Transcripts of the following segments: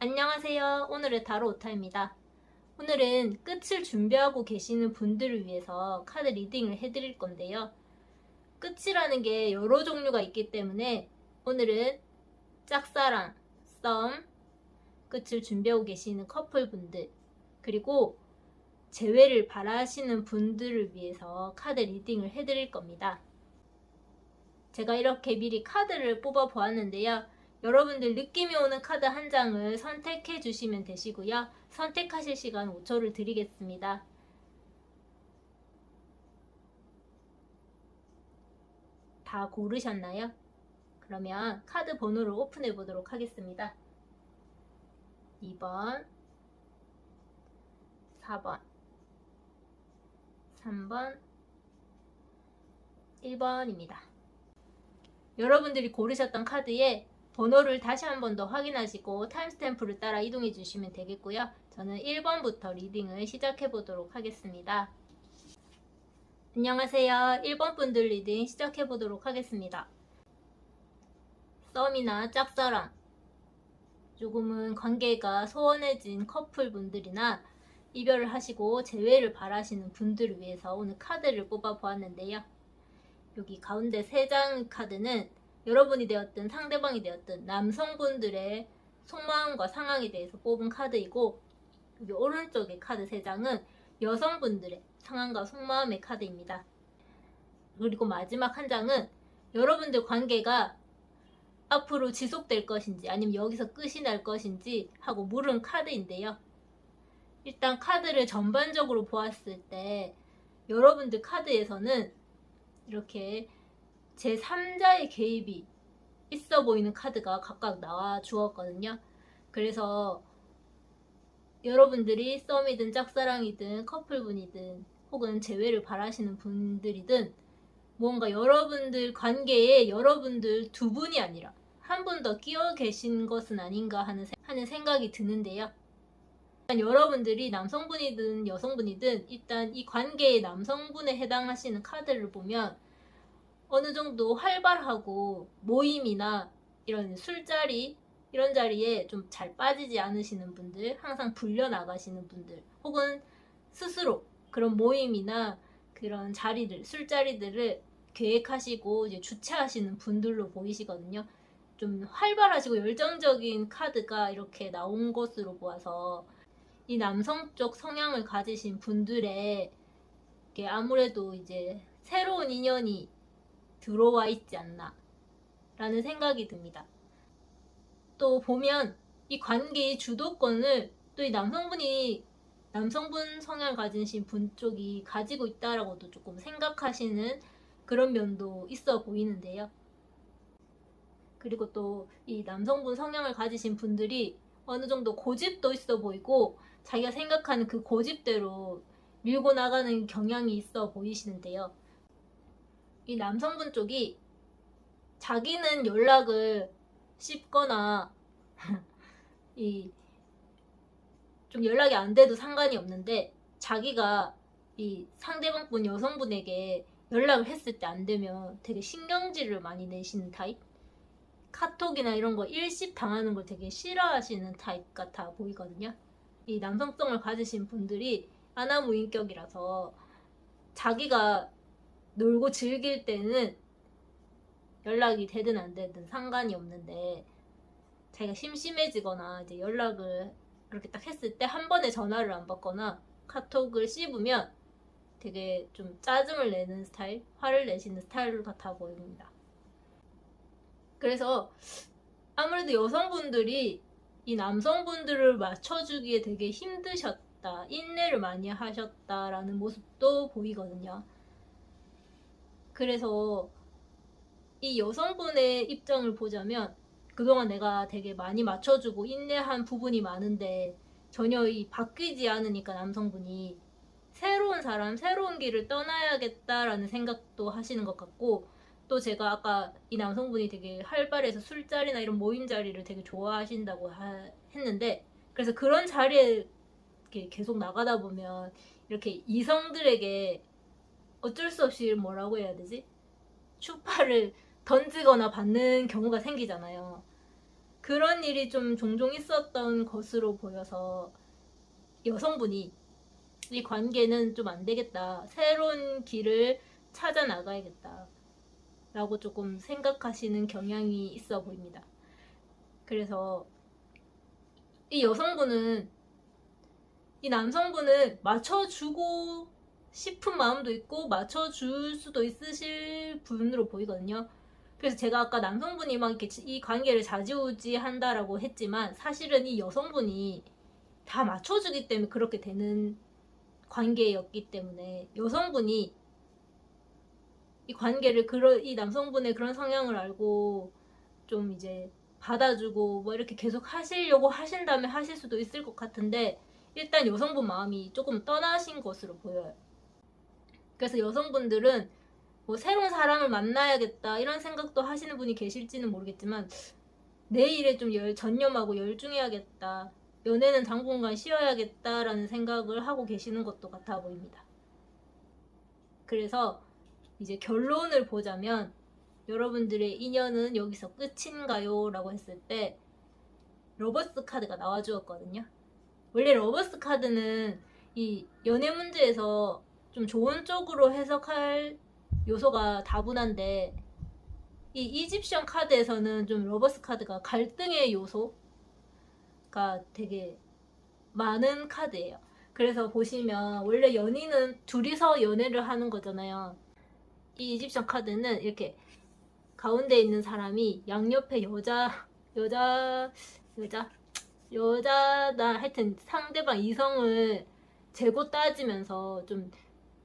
안녕하세요. 오늘의 타로 오타입니다. 오늘은 끝을 준비하고 계시는 분들을 위해서 카드 리딩을 해드릴 건데요. 끝이라는 게 여러 종류가 있기 때문에 오늘은 짝사랑, 썸, 끝을 준비하고 계시는 커플분들, 그리고 재회를 바라시는 분들을 위해서 카드 리딩을 해드릴 겁니다. 제가 이렇게 미리 카드를 뽑아 보았는데요. 여러분들 느낌이 오는 카드 한 장을 선택해 주시면 되시고요. 선택하실 시간 5초를 드리겠습니다. 다 고르셨나요? 그러면 카드 번호를 오픈해 보도록 하겠습니다. 2번, 4번, 3번, 1번입니다. 여러분들이 고르셨던 카드에 번호를 다시 한 번 더 확인하시고 타임스탬프를 따라 이동해 주시면 되겠고요. 저는 1번부터 리딩을 시작해 보도록 하겠습니다. 안녕하세요. 1번 분들 리딩 시작해 보도록 하겠습니다. 썸이나 짝사랑, 조금은 관계가 소원해진 커플분들이나 이별을 하시고 재회를 바라시는 분들을 위해서 오늘 카드를 뽑아 보았는데요. 여기 가운데 3장 카드는 여러분이 되었든 상대방이 되었든 남성분들의 속마음과 상황에 대해서 뽑은 카드이고, 여기 오른쪽의 카드 3장은 여성분들의 상황과 속마음의 카드입니다. 그리고 마지막 한 장은 여러분들 관계가 앞으로 지속될 것인지 아니면 여기서 끝이 날 것인지 하고 물은 카드인데요. 일단 카드를 전반적으로 보았을 때 여러분들 카드에서는 이렇게 제3자의 개입이 있어 보이는 카드가 각각 나와 주었거든요. 그래서 여러분들이 썸이든 짝사랑이든 커플분이든 혹은 재회를 바라시는 분들이든 뭔가 여러분들 관계에 여러분들 두 분이 아니라 한 분 더 끼어 계신 것은 아닌가 하는 생각이 드는데요. 일단 여러분들이 남성분이든 여성분이든 일단 이 관계의 남성분에 해당하시는 카드를 보면 어느 정도 활발하고 모임이나 이런 술자리 이런 자리에 좀 잘 빠지지 않으시는 분들, 항상 불려 나가시는 분들, 혹은 스스로 그런 모임이나 그런 자리들, 술자리들을 계획하시고 이제 주최하시는 분들로 보이시거든요. 좀 활발하시고 열정적인 카드가 이렇게 나온 것으로 보아서 이 남성 쪽 성향을 가지신 분들의 아무래도 이제 새로운 인연이 들어와 있지 않나 라는 생각이 듭니다. 또 보면 이 관계의 주도권을 또 이 남성분 성향을 가지신 분 쪽이 가지고 있다라고도 조금 생각하시는 그런 면도 있어 보이는데요. 그리고 또 이 남성분 성향을 가지신 분들이 어느 정도 고집도 있어 보이고 자기가 생각하는 그 고집대로 밀고 나가는 경향이 있어 보이시는데요. 이 남성분 쪽이 자기는 연락을 씹거나 좀 연락이 안 돼도 상관이 없는데 자기가 이 상대방분 여성분에게 연락을 했을 때 안 되면 되게 신경질을 많이 내시는 타입? 카톡이나 이런 거 일십 당하는 걸 되게 싫어하시는 타입 같아 보이거든요. 이 남성성을 가지신 분들이 아나무인격이라서 자기가 놀고 즐길 때는 연락이 되든 안 되든 상관이 없는데 자기가 심심해지거나 이제 연락을 이렇게 딱 했을 때 한 번에 전화를 안 받거나 카톡을 씹으면 되게 좀 짜증을 내는 스타일, 화를 내시는 스타일 같아 보입니다. 그래서 아무래도 여성분들이 이 남성분들을 맞춰주기에 되게 힘드셨다, 인내를 많이 하셨다라는 모습도 보이거든요. 그래서 이 여성분의 입장을 보자면 그동안 내가 되게 많이 맞춰주고 인내한 부분이 많은데 전혀 바뀌지 않으니까 남성분이 새로운 사람, 새로운 길을 떠나야겠다라는 생각도 하시는 것 같고, 또 제가 아까 이 남성분이 되게 활발해서 술자리나 이런 모임 자리를 되게 좋아하신다고 했는데, 그래서 그런 자리에 이렇게 계속 나가다 보면 이렇게 이성들에게 어쩔 수 없이 뭐라고 해야 되지? 추파를 던지거나 받는 경우가 생기잖아요. 그런 일이 좀 종종 있었던 것으로 보여서 여성분이 이 관계는 좀 안 되겠다. 새로운 길을 찾아 나가야겠다. 라고 조금 생각하시는 경향이 있어 보입니다. 그래서 이 여성분은 이 남성분을 맞춰주고 싶은 마음도 있고 맞춰줄 수도 있으실 분으로 보이거든요. 그래서 제가 아까 남성분이 막 이렇게 이 관계를 좌지우지 한다라고 했지만 사실은 이 여성분이 다 맞춰주기 때문에 그렇게 되는 관계였기 때문에 여성분이 이 관계를 이 남성분의 그런 성향을 알고 좀 이제 받아주고 뭐 이렇게 계속 하시려고 하신다면 하실 수도 있을 것 같은데 일단 여성분 마음이 조금 떠나신 것으로 보여요. 그래서 여성분들은 뭐 새로운 사람을 만나야겠다 이런 생각도 하시는 분이 계실지는 모르겠지만 내 일에 좀 전념하고 열중해야겠다. 연애는 당분간 쉬어야겠다라는 생각을 하고 계시는 것도 같아 보입니다. 그래서 이제 결론을 보자면 여러분들의 인연은 여기서 끝인가요? 라고 했을 때 러버스 카드가 나와주었거든요. 원래 러버스 카드는 이 연애 문제에서 좀 좋은 쪽으로 해석할 요소가 다분한데 이 이집션 카드에서는 좀 러버스 카드가 갈등의 요소가 되게 많은 카드예요. 그래서 보시면 원래 연인은 둘이서 연애를 하는 거잖아요. 이 이집션 카드는 이렇게 가운데 있는 사람이 양옆에 여자나 하여튼 상대방 이성을 재고 따지면서 좀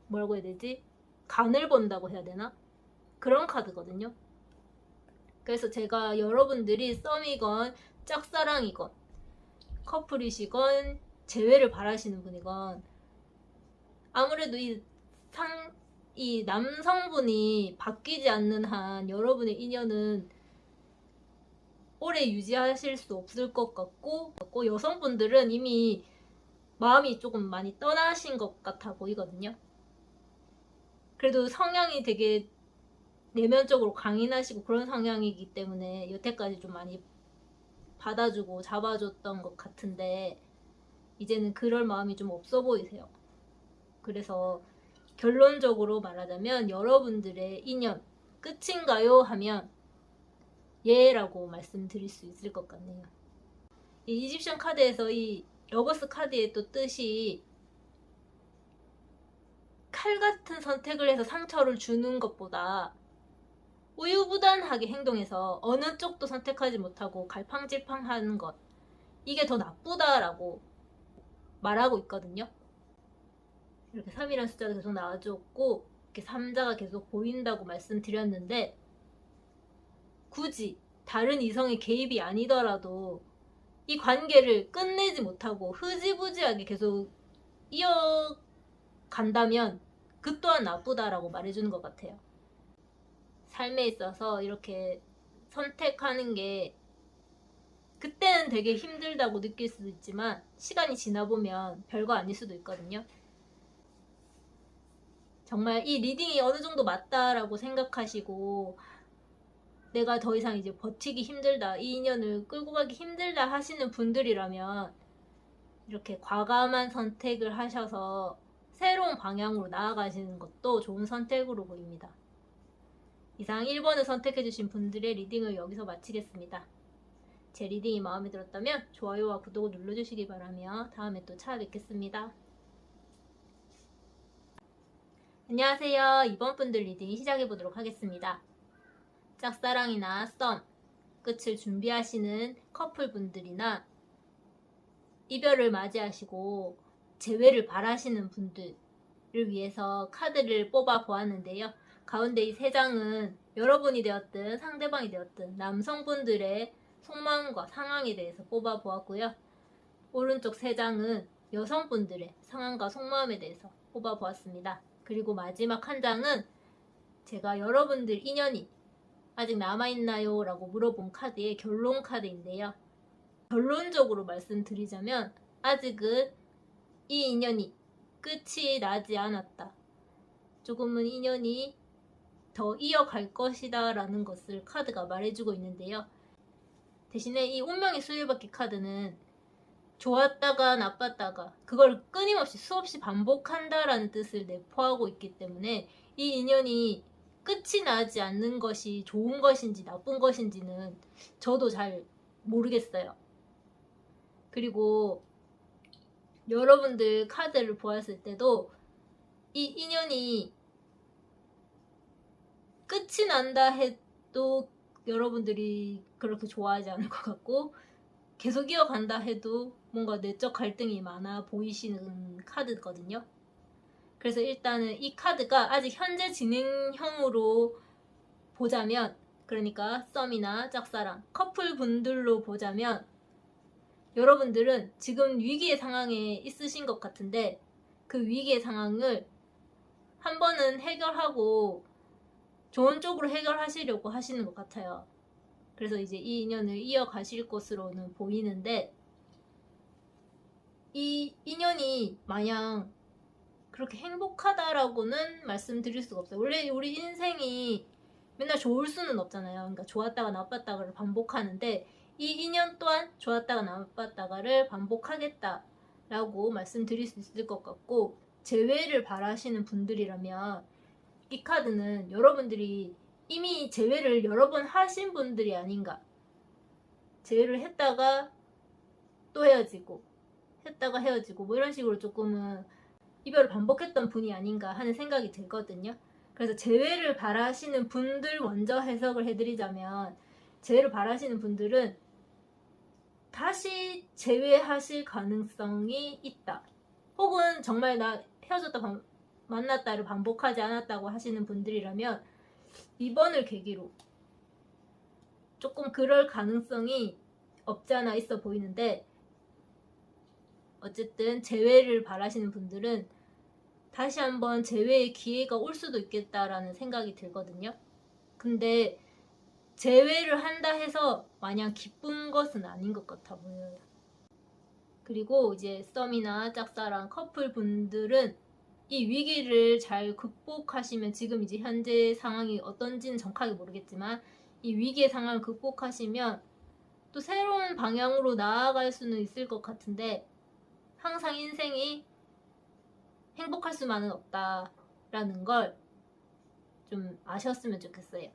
뭐라고 해야 되지? 간을 본다고 해야 되나? 그런 카드거든요. 그래서 제가 여러분들이 썸이건 짝사랑이건 커플이시건 재회를 바라시는 분이건 아무래도 이 남성분이 바뀌지 않는 한 여러분의 인연은 오래 유지하실 수 없을 것 같고 여성분들은 이미 마음이 조금 많이 떠나신 것 같아 보이거든요. 그래도 성향이 되게 내면적으로 강인하시고 그런 성향이기 때문에 여태까지 좀 많이 받아주고 잡아줬던 것 같은데 이제는 그럴 마음이 좀 없어 보이세요. 그래서 결론적으로 말하자면 여러분들의 인연 끝인가요? 하면 예라고 말씀드릴 수 있을 것 같네요. 이 이집션 카드에서 이 러버스 카드의 또 뜻이 칼 같은 선택을 해서 상처를 주는 것보다 우유부단하게 행동해서 어느 쪽도 선택하지 못하고 갈팡질팡하는 것 이게 더 나쁘다라고 말하고 있거든요. 이렇게 3이라는 숫자도 계속 나와줬고 이렇게 3자가 계속 보인다고 말씀드렸는데 굳이 다른 이성의 개입이 아니더라도 이 관계를 끝내지 못하고 흐지부지하게 계속 이어간다면 그 또한 나쁘다라고 말해주는 것 같아요. 삶에 있어서 이렇게 선택하는 게 그때는 되게 힘들다고 느낄 수도 있지만 시간이 지나보면 별거 아닐 수도 있거든요. 정말 이 리딩이 어느 정도 맞다라고 생각하시고 내가 더 이상 이제 버티기 힘들다, 이 인연을 끌고 가기 힘들다 하시는 분들이라면 이렇게 과감한 선택을 하셔서 새로운 방향으로 나아가시는 것도 좋은 선택으로 보입니다. 이상 1번을 선택해주신 분들의 리딩을 여기서 마치겠습니다. 제 리딩이 마음에 들었다면 좋아요와 구독을 눌러주시기 바라며 다음에 또 찾아뵙겠습니다. 안녕하세요. 이번 분들 리딩 시작해보도록 하겠습니다. 짝사랑이나 썸, 끝을 준비하시는 커플분들이나 이별을 맞이하시고 재회를 바라시는 분들을 위해서 카드를 뽑아 보았는데요. 가운데 이 3장은 여러분이 되었든 상대방이 되었든 남성분들의 속마음과 상황에 대해서 뽑아 보았고요. 오른쪽 3장은 여성분들의 상황과 속마음에 대해서 뽑아 보았습니다. 그리고 마지막 한 장은 제가 여러분들 인연이 아직 남아있나요? 라고 물어본 카드의 결론 카드인데요. 결론적으로 말씀드리자면 아직은 이 인연이 끝이 나지 않았다. 조금은 인연이 더 이어갈 것이다 라는 것을 카드가 말해주고 있는데요. 대신에 이 운명의 수레바퀴 카드는 좋았다가 나빴다가 그걸 끊임없이 수없이 반복한다라는 뜻을 내포하고 있기 때문에 이 인연이 끝이 나지 않는 것이 좋은 것인지 나쁜 것인지는 저도 잘 모르겠어요. 그리고 여러분들 카드를 보았을 때도 이 인연이 끝이 난다 해도 여러분들이 그렇게 좋아하지 않을 것 같고, 계속 이어간다 해도 뭔가 내적 갈등이 많아 보이시는 카드거든요. 그래서 일단은 이 카드가 아직 현재 진행형으로 보자면, 그러니까 썸이나 짝사랑, 커플 분들로 보자면 여러분들은 지금 위기의 상황에 있으신 것 같은데 그 위기의 상황을 한 번은 해결하고 좋은 쪽으로 해결하시려고 하시는 것 같아요. 그래서 이제 이 인연을 이어가실 것으로는 보이는데, 이 인연이 마냥 그렇게 행복하다라고는 말씀드릴 수가 없어요. 원래 우리 인생이 맨날 좋을 수는 없잖아요. 그러니까 좋았다가 나빴다가를 반복하는데 이 인연 또한 좋았다가 나빴다가를 반복하겠다라고 말씀드릴 수 있을 것 같고, 재회를 바라시는 분들이라면 이 카드는 여러분들이 이미 재회를 여러 번 하신 분들이 아닌가. 재회를 했다가 또 헤어지고 했다가 헤어지고 뭐 이런 식으로 조금은 이별을 반복했던 분이 아닌가 하는 생각이 들거든요. 그래서 재회를 바라시는 분들 먼저 해석을 해드리자면, 재회를 바라시는 분들은 다시 재회하실 가능성이 있다. 혹은 정말 나 헤어졌다 만났다를 반복하지 않았다고 하시는 분들이라면 이번을 계기로 조금 그럴 가능성이 없지 않아 있어 보이는데, 어쨌든 재회를 바라시는 분들은 다시 한번 재회의 기회가 올 수도 있겠다라는 생각이 들거든요. 근데 재회를 한다 해서 마냥 기쁜 것은 아닌 것 같아 보여요. 그리고 이제 썸이나 짝사랑 커플 분들은 이 위기를 잘 극복하시면, 지금 이제 현재 상황이 어떤지는 정확하게 모르겠지만 이 위기의 상황을 극복하시면 또 새로운 방향으로 나아갈 수는 있을 것 같은데, 항상 인생이 행복할 수만은 없다라는 걸 좀 아셨으면 좋겠어요.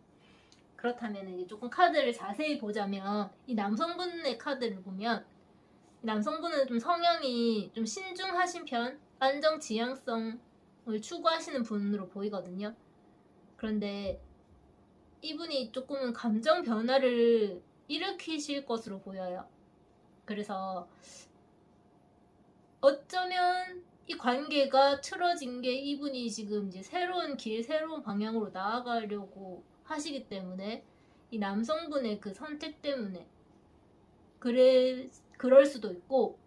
그렇다면 이제 조금 카드를 자세히 보자면, 이 남성분의 카드를 보면 남성분은 좀 성향이 좀 신중하신 편, 안정 지향성을 추구하시는 분으로 보이거든요. 그런데 이분이 조금은 감정 변화를 일으키실 것으로 보여요. 그래서 어쩌면 이 관계가 틀어진 게 이분이 지금 이제 새로운 길, 새로운 방향으로 나아가려고 하시기 때문에, 이 남성분의 그 선택 때문에 그럴 수도 있고,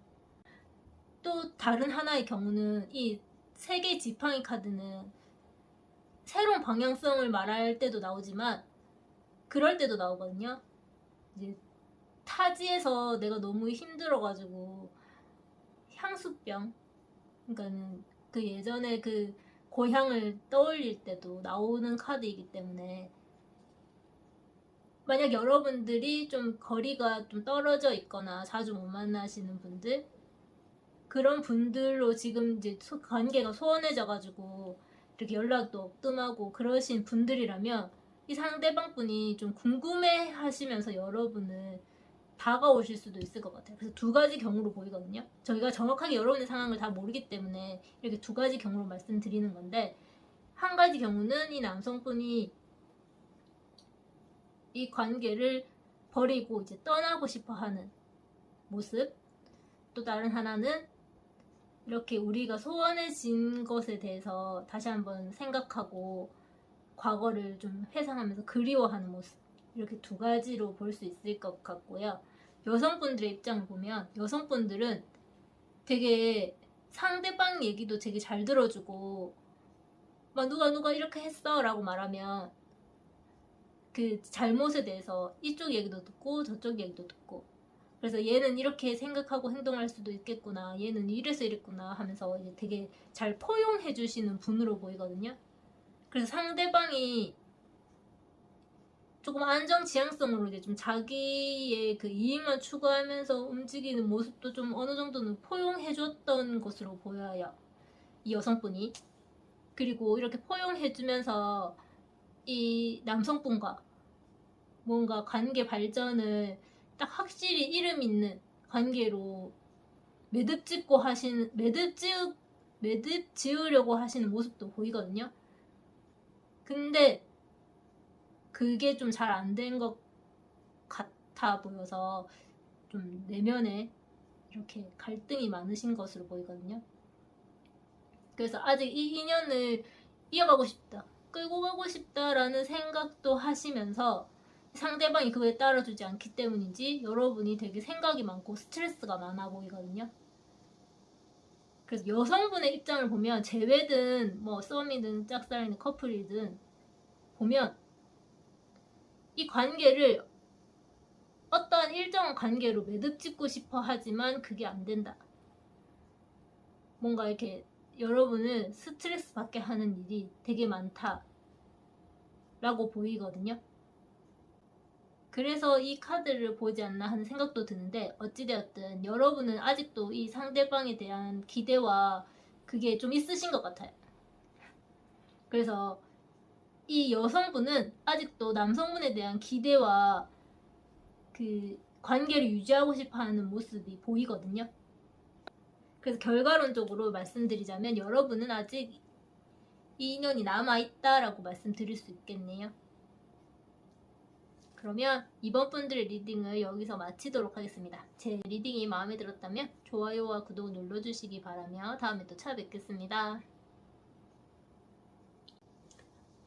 또 다른 하나의 경우는 이 세 개 지팡이 카드는 새로운 방향성을 말할 때도 나오지만 그럴 때도 나오거든요. 이제 타지에서 내가 너무 힘들어가지고 향수병, 그러니까는 그 예전에 그 고향을 떠올릴 때도 나오는 카드이기 때문에, 만약 여러분들이 좀 거리가 좀 떨어져 있거나 자주 못 만나시는 분들, 그런 분들로 지금 이제 관계가 소원해져가지고 이렇게 연락도 뜸하고 그러신 분들이라면 이 상대방 분이 좀 궁금해 하시면서 여러분을 다가오실 수도 있을 것 같아요. 그래서 두 가지 경우로 보이거든요. 저희가 정확하게 여러분의 상황을 다 모르기 때문에 이렇게 두 가지 경우로 말씀드리는 건데, 한 가지 경우는 이 남성분이 이 관계를 버리고 이제 떠나고 싶어 하는 모습, 또 다른 하나는 이렇게 우리가 소원해진 것에 대해서 다시 한번 생각하고 과거를 좀 회상하면서 그리워하는 모습, 이렇게 두 가지로 볼 수 있을 것 같고요. 여성분들의 입장을 보면 여성분들은 되게 상대방 얘기도 되게 잘 들어주고, 막 누가 이렇게 했어 라고 말하면 그 잘못에 대해서 이쪽 얘기도 듣고 저쪽 얘기도 듣고, 그래서 얘는 이렇게 생각하고 행동할 수도 있겠구나, 얘는 이래서 이랬구나 하면서 이제 되게 잘 포용해 주시는 분으로 보이거든요. 그래서 상대방이 조금 안정 지향성으로 이제 좀 자기의 그 이익만 추구하면서 움직이는 모습도 좀 어느 정도는 포용해줬던 것으로 보여요. 이 여성분이. 그리고 이렇게 포용해주면서 이 남성분과 뭔가 관계 발전을 딱 확실히 이름 있는 관계로 매듭 지으려고 하시는 모습도 보이거든요. 근데 그게 좀 잘 안 된 것 같아 보여서 좀 내면에 이렇게 갈등이 많으신 것으로 보이거든요. 그래서 아직 이 인연을 이어가고 싶다, 끌고 가고 싶다라는 생각도 하시면서 상대방이 그거에 따라주지 않기 때문인지 여러분이 되게 생각이 많고 스트레스가 많아 보이거든요. 그래서 여성분의 입장을 보면 재회든 뭐 썸이든 짝사랑이든 커플이든 보면 이 관계를 어떠한 일정한 관계로 매듭 짓고 싶어 하지만 그게 안 된다. 뭔가 이렇게 여러분을 스트레스 받게 하는 일이 되게 많다 라고 보이거든요. 그래서 이 카드를 보지 않나 하는 생각도 드는데, 어찌되었든 여러분은 아직도 이 상대방에 대한 기대와 그게 좀 있으신 것 같아요. 그래서 이 여성분은 아직도 남성분에 대한 기대와 그 관계를 유지하고 싶어 하는 모습이 보이거든요. 그래서 결과론적으로 말씀드리자면 여러분은 아직 이 인연이 남아있다라고 말씀드릴 수 있겠네요. 그러면 이번 분들의 리딩을 여기서 마치도록 하겠습니다. 제 리딩이 마음에 들었다면 좋아요와 구독 눌러주시기 바라며 다음에 또 찾아뵙겠습니다.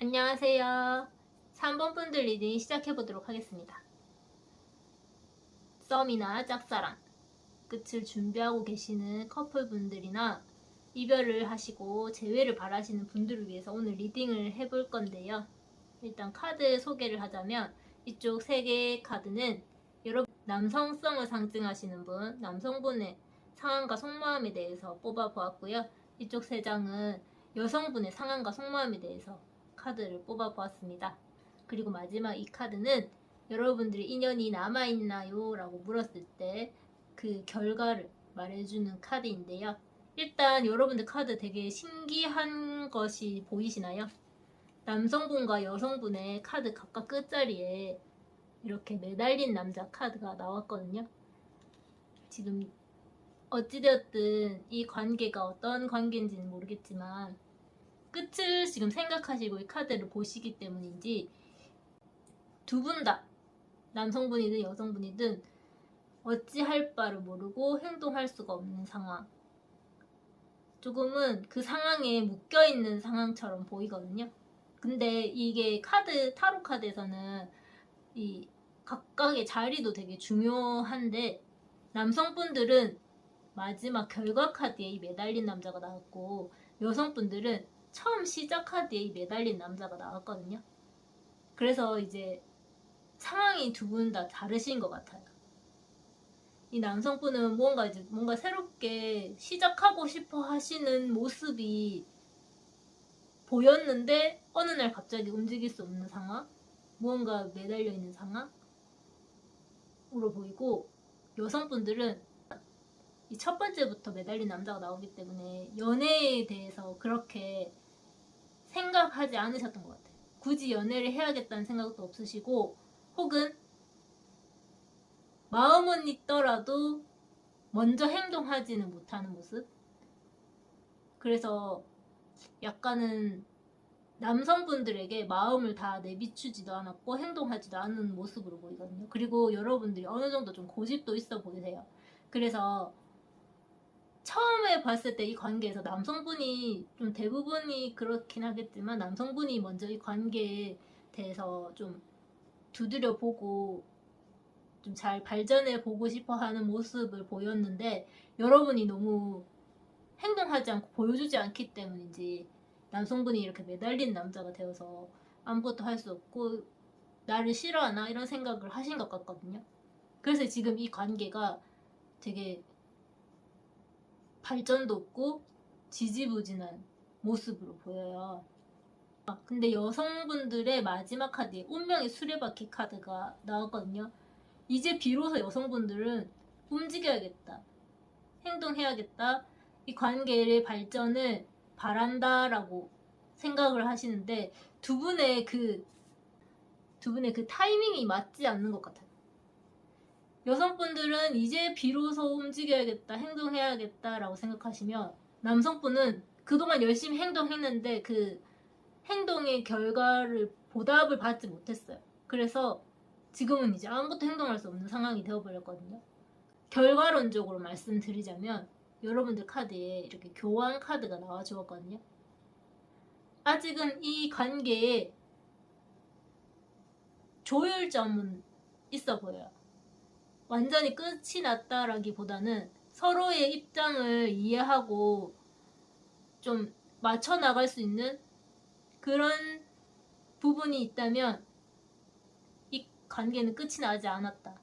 안녕하세요. 3번 분들 리딩 시작해보도록 하겠습니다. 썸이나 짝사랑, 끝을 준비하고 계시는 커플분들이나 이별을 하시고 재회를 바라시는 분들을 위해서 오늘 리딩을 해볼 건데요. 일단 카드 소개를 하자면 이쪽 3개의 카드는 여러분 남성성을 상징하시는 분, 남성분의 상황과 속마음에 대해서 뽑아보았고요. 이쪽 3장은 여성분의 상황과 속마음에 대해서 카드를 뽑아보았습니다. 그리고 마지막 이 카드는 여러분들의 인연이 남아있나요? 라고 물었을 때 그 결과를 말해주는 카드인데요. 일단 여러분들 카드 되게 신기한 것이 보이시나요? 남성분과 여성분의 카드 각각 끝자리에 이렇게 매달린 남자 카드가 나왔거든요. 지금 어찌되었든 이 관계가 어떤 관계인지는 모르겠지만 끝을 지금 생각하시고 이 카드를 보시기 때문인지 두 분 다 남성분이든 여성분이든 어찌할 바를 모르고 행동할 수가 없는 상황, 조금은 그 상황에 묶여있는 상황처럼 보이거든요. 근데 이게 타로 카드에서는 이 각각의 자리도 되게 중요한데, 남성분들은 마지막 결과 카드에 이 매달린 남자가 나왔고 여성분들은 처음 시작 카드에 이 매달린 남자가 나왔거든요. 그래서 이제 상황이 두 분 다 다르신 것 같아요. 이 남성분은 뭔가 새롭게 시작하고 싶어 하시는 모습이 보였는데 어느 날 갑자기 움직일 수 없는 상황, 무언가 매달려 있는 상황으로 보이고, 여성분들은 이 첫 번째부터 매달린 남자가 나오기 때문에 연애에 대해서 그렇게 생각하지 않으셨던 것 같아요. 굳이 연애를 해야겠다는 생각도 없으시고, 혹은 마음은 있더라도 먼저 행동하지는 못하는 모습. 그래서 약간은 남성분들에게 마음을 다 내비추지도 않았고 행동하지도 않은 모습으로 보이거든요. 그리고 여러분들이 어느 정도 좀 고집도 있어 보이세요. 그래서 처음에 봤을 때 이 관계에서 남성분이 좀 대부분이 그렇긴 하겠지만 남성분이 먼저 이 관계에 대해서 좀 두드려 보고 좀 잘 발전해 보고 싶어 하는 모습을 보였는데, 여러분이 너무 행동하지 않고 보여주지 않기 때문인지 남성분이 이렇게 매달린 남자가 되어서 아무것도 할 수 없고 나를 싫어하나 이런 생각을 하신 것 같거든요. 그래서 지금 이 관계가 되게 발전도 없고 지지부진한 모습으로 보여요. 근데 여성분들의 마지막 카드에 운명의 수레바퀴 카드가 나왔거든요. 이제 비로소 여성분들은 움직여야겠다, 행동해야겠다, 이 관계의 발전을 바란다라고 생각을 하시는데 두 분의 그 타이밍이 맞지 않는 것 같아요. 여성분들은 이제 비로소 움직여야겠다, 행동해야겠다라고 생각하시면 남성분은 그동안 열심히 행동했는데 그 행동의 결과를 보답을 받지 못했어요. 그래서 지금은 이제 아무것도 행동할 수 없는 상황이 되어버렸거든요. 결과론적으로 말씀드리자면 여러분들 카드에 이렇게 교환 카드가 나와 주었거든요. 아직은 이 관계에 조율점은 있어 보여요. 완전히 끝이 났다라기보다는 서로의 입장을 이해하고 좀 맞춰 나갈 수 있는 그런 부분이 있다면 이 관계는 끝이 나지 않았다,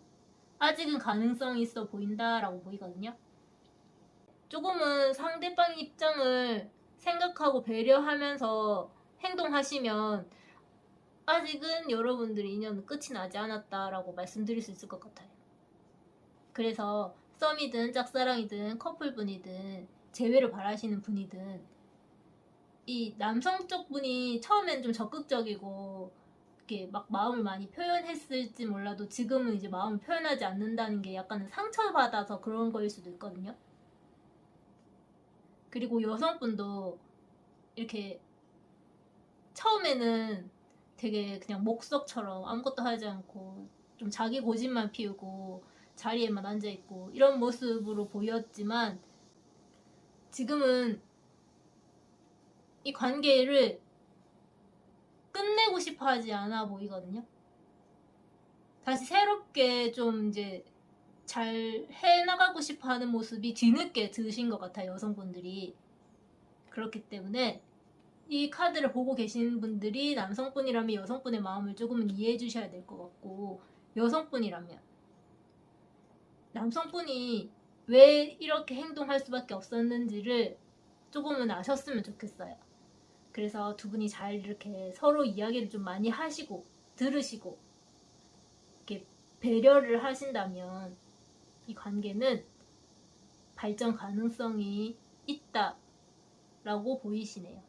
아직은 가능성이 있어 보인다라고 보이거든요. 조금은 상대방 입장을 생각하고 배려하면서 행동하시면 아직은 여러분들의 인연은 끝이 나지 않았다라고 말씀드릴 수 있을 것 같아요. 그래서 썸이든 짝사랑이든 커플분이든 재회를 바라시는 분이든 이 남성 쪽 분이 처음엔 좀 적극적이고 이렇게 막 마음을 많이 표현했을지 몰라도 지금은 이제 마음을 표현하지 않는다는 게 약간은 상처받아서 그런 거일 수도 있거든요. 그리고 여성분도 이렇게 처음에는 되게 그냥 목석처럼 아무것도 하지 않고 좀 자기 고집만 피우고 자리에만 앉아있고 이런 모습으로 보였지만 지금은 이 관계를 끝내고 싶어 하지 않아 보이거든요. 다시 새롭게 좀 이제 잘 해나가고 싶어 하는 모습이 뒤늦게 드신 것 같아요, 여성분들이. 그렇기 때문에 이 카드를 보고 계신 분들이 남성분이라면 여성분의 마음을 조금은 이해해 주셔야 될 것 같고, 여성분이라면 남성분이 왜 이렇게 행동할 수밖에 없었는지를 조금은 아셨으면 좋겠어요. 그래서 두 분이 잘 이렇게 서로 이야기를 좀 많이 하시고 들으시고 이렇게 배려를 하신다면 이 관계는 발전 가능성이 있다라고 보이시네요.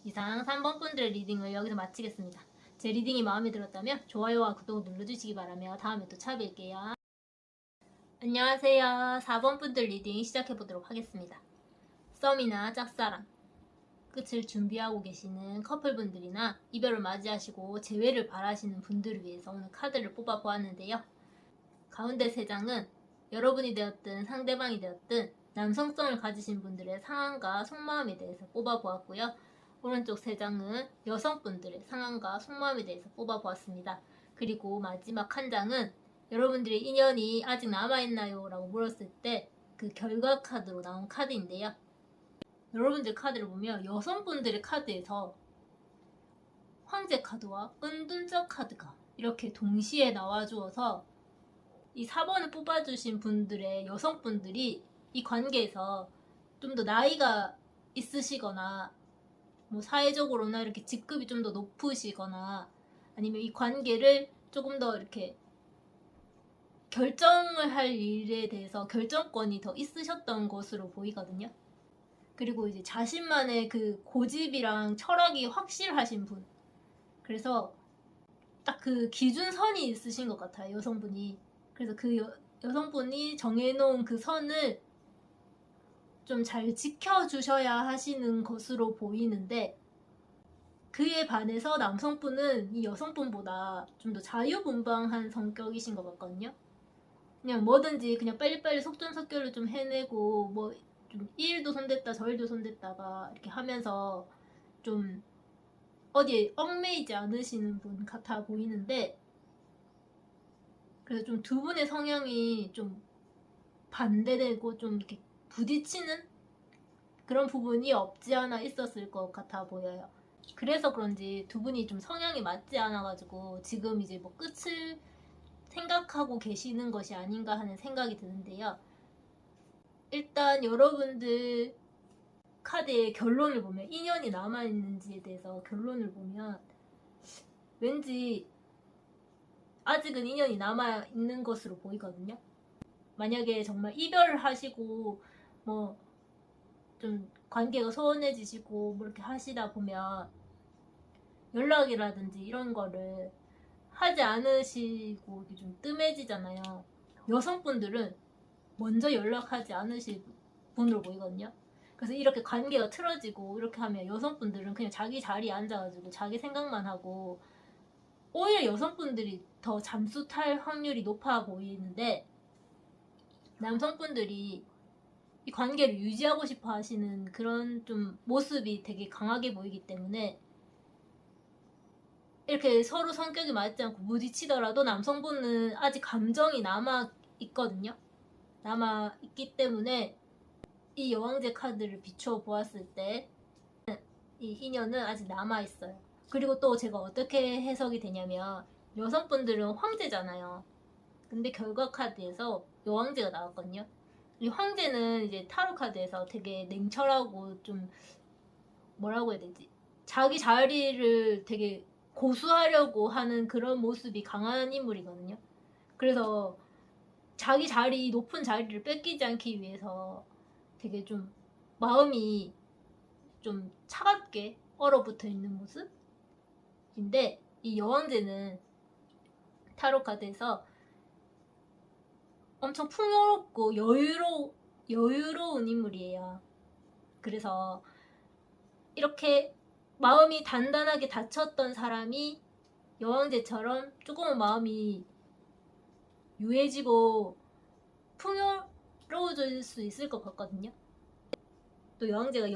이상 3번 분들의 리딩을 여기서 마치겠습니다. 제 리딩이 마음에 들었다면 좋아요와 구독 눌러주시기 바라며 다음에 또 찾아뵐게요. 안녕하세요. 4번 분들 리딩 시작해보도록 하겠습니다. 썸이나 짝사랑, 끝을 준비하고 계시는 커플분들이나 이별을 맞이하시고 재회를 바라시는 분들을 위해서 오늘 카드를 뽑아보았는데요. 가운데 3장은 여러분이 되었든 상대방이 되었든 남성성을 가지신 분들의 상황과 속마음에 대해서 뽑아보았고요. 오른쪽 3장은 여성분들의 상황과 속마음에 대해서 뽑아보았습니다. 그리고 마지막 1장은 여러분들의 인연이 아직 남아있나요? 라고 물었을 때 그 결과 카드로 나온 카드인데요. 여러분들 카드를 보면 여성분들의 카드에서 황제 카드와 은둔자 카드가 이렇게 동시에 나와주어서 이 4번을 뽑아주신 분들의 여성분들이 이 관계에서 좀 더 나이가 있으시거나 뭐 사회적으로나 이렇게 직급이 좀 더 높으시거나 아니면 이 관계를 조금 더 이렇게 결정을 할 일에 대해서 결정권이 더 있으셨던 것으로 보이거든요. 그리고 이제 자신만의 그 고집이랑 철학이 확실하신 분, 그래서 딱 그 기준선이 있으신 것 같아요, 여성분이. 그래서 그 여성분이 정해놓은 그 선을 좀 잘 지켜주셔야 하시는 것으로 보이는데, 그에 반해서 남성분은 이 여성분보다 좀 더 자유분방한 성격이신 것 같거든요. 그냥 뭐든지 그냥 빨리빨리 속전속결을 좀 해내고 뭐 좀 이 일도 손댔다 저 일도 손댔다가 이렇게 하면서 좀 어디에 얽매이지 않으시는 분 같아 보이는데, 그래서 좀 두 분의 성향이 좀 반대되고 좀 이렇게 부딪히는 그런 부분이 없지 않아 있었을 것 같아 보여요. 그래서 그런지 두 분이 좀 성향이 맞지 않아가지고 지금 이제 뭐 끝을 생각하고 계시는 것이 아닌가 하는 생각이 드는데요. 일단 여러분들 카드의 결론을 보면, 인연이 남아있는지에 대해서 결론을 보면 왠지 아직은 인연이 남아있는 것으로 보이거든요. 만약에 정말 이별을 하시고 뭐 좀 관계가 소원해지시고 뭐 이렇게 하시다 보면 연락이라든지 이런 거를 하지 않으시고 좀 뜸해지잖아요. 여성분들은 먼저 연락하지 않으실 분으로 보이거든요. 그래서 이렇게 관계가 틀어지고 이렇게 하면 여성분들은 그냥 자기 자리에 앉아가지고 자기 생각만 하고, 오히려 여성분들이 더 잠수 탈 확률이 높아 보이는데, 남성분들이 이 관계를 유지하고 싶어 하시는 그런 좀 모습이 되게 강하게 보이기 때문에, 이렇게 서로 성격이 맞지 않고 부딪히더라도 남성분은 아직 감정이 남아 있거든요. 남아 있기 때문에 이 여왕제 카드를 비추어 보았을 때 이 인연은 아직 남아 있어요. 그리고 또 제가 어떻게 해석이 되냐면, 여성분들은 황제잖아요. 근데 결과 카드에서 여왕제가 나왔거든요. 이 황제는 이제 타로 카드에서 되게 냉철하고 좀 뭐라고 해야 되지? 자기 자리를 되게 고수하려고 하는 그런 모습이 강한 인물이거든요. 그래서 자기 자리, 높은 자리를 뺏기지 않기 위해서 되게 좀 마음이 좀 차갑게 얼어붙어 있는 모습인데, 이 여왕제는 타로 카드에서 엄청 풍요롭고 여유로운 인물이에요. 그래서 이렇게 마음이 단단하게 닫혔던 사람이 여왕제처럼 조금은 마음이 유해지고 풍요로워질 수 있을 것 같거든요. 또 여왕제가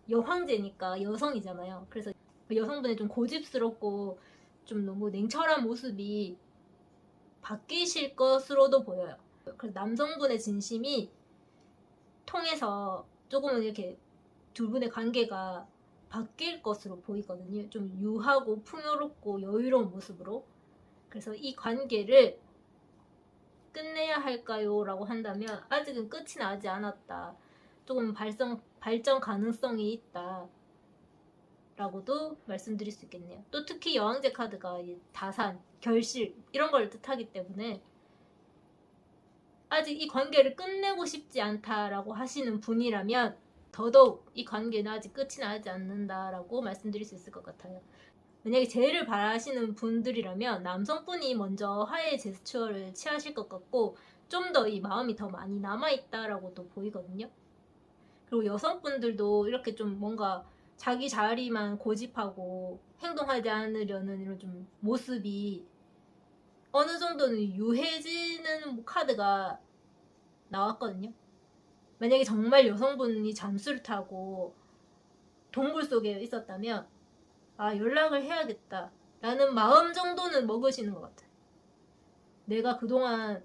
여황제니까 여성이잖아요. 그래서 여성분의 좀 고집스럽고 좀 너무 냉철한 모습이 바뀌실 것으로도 보여요. 그래서 남성분의 진심이 통해서 조금은 이렇게 두 분의 관계가 바뀔 것으로 보이거든요. 좀 유하고 풍요롭고 여유로운 모습으로. 그래서 이 관계를 끝내야 할까요? 라고 한다면 아직은 끝이 나지 않았다. 조금 발전 가능성이 있다. 라고도 말씀드릴 수 있겠네요. 또 특히 여왕제 카드가 다산, 결실 이런 걸 뜻하기 때문에 아직 이 관계를 끝내고 싶지 않다라고 하시는 분이라면 더더욱 이 관계는 아직 끝이 나지 않는다라고 말씀드릴 수 있을 것 같아요. 만약에 재해를 바라시는 분들이라면 남성분이 먼저 화해의 제스처를 취하실 것 같고, 좀 더 이 마음이 더 많이 남아있다라고도 보이거든요. 그리고 여성분들도 이렇게 좀 뭔가 자기 자리만 고집하고 행동하지 않으려는 이런 좀 모습이 어느 정도는 유해지는 카드가 나왔거든요. 만약에 정말 여성분이 잠수를 타고 동굴 속에 있었다면 연락을 해야겠다 라는 마음 정도는 먹으시는 것 같아요. 내가 그동안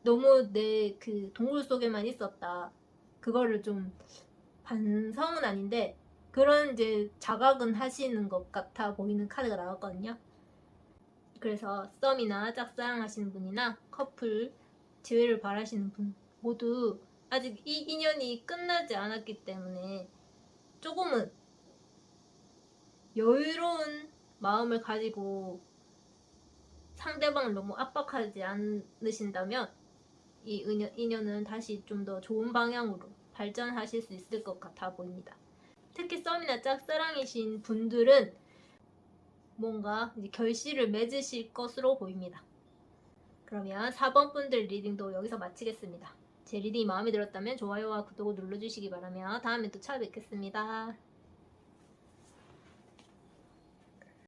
너무 내 그 동굴 속에만 있었다, 그거를 좀 반성은 아닌데 그런 이제 자각은 하시는 것 같아 보이는 카드가 나왔거든요. 그래서 썸이나 짝사랑하시는 분이나 커플, 재회를 바라시는 분 모두 아직 이 인연이 끝나지 않았기 때문에 조금은 여유로운 마음을 가지고 상대방을 너무 압박하지 않으신다면 이 인연은 다시 좀 더 좋은 방향으로 발전하실 수 있을 것 같아 보입니다. 특히 썸이나 짝사랑이신 분들은 뭔가 이제 결실을 맺으실 것으로 보입니다. 그러면 4번 분들 리딩도 여기서 마치겠습니다. 제 리딩이 마음에 들었다면 좋아요와 구독을 눌러주시기 바라며 다음에 또 찾아뵙겠습니다.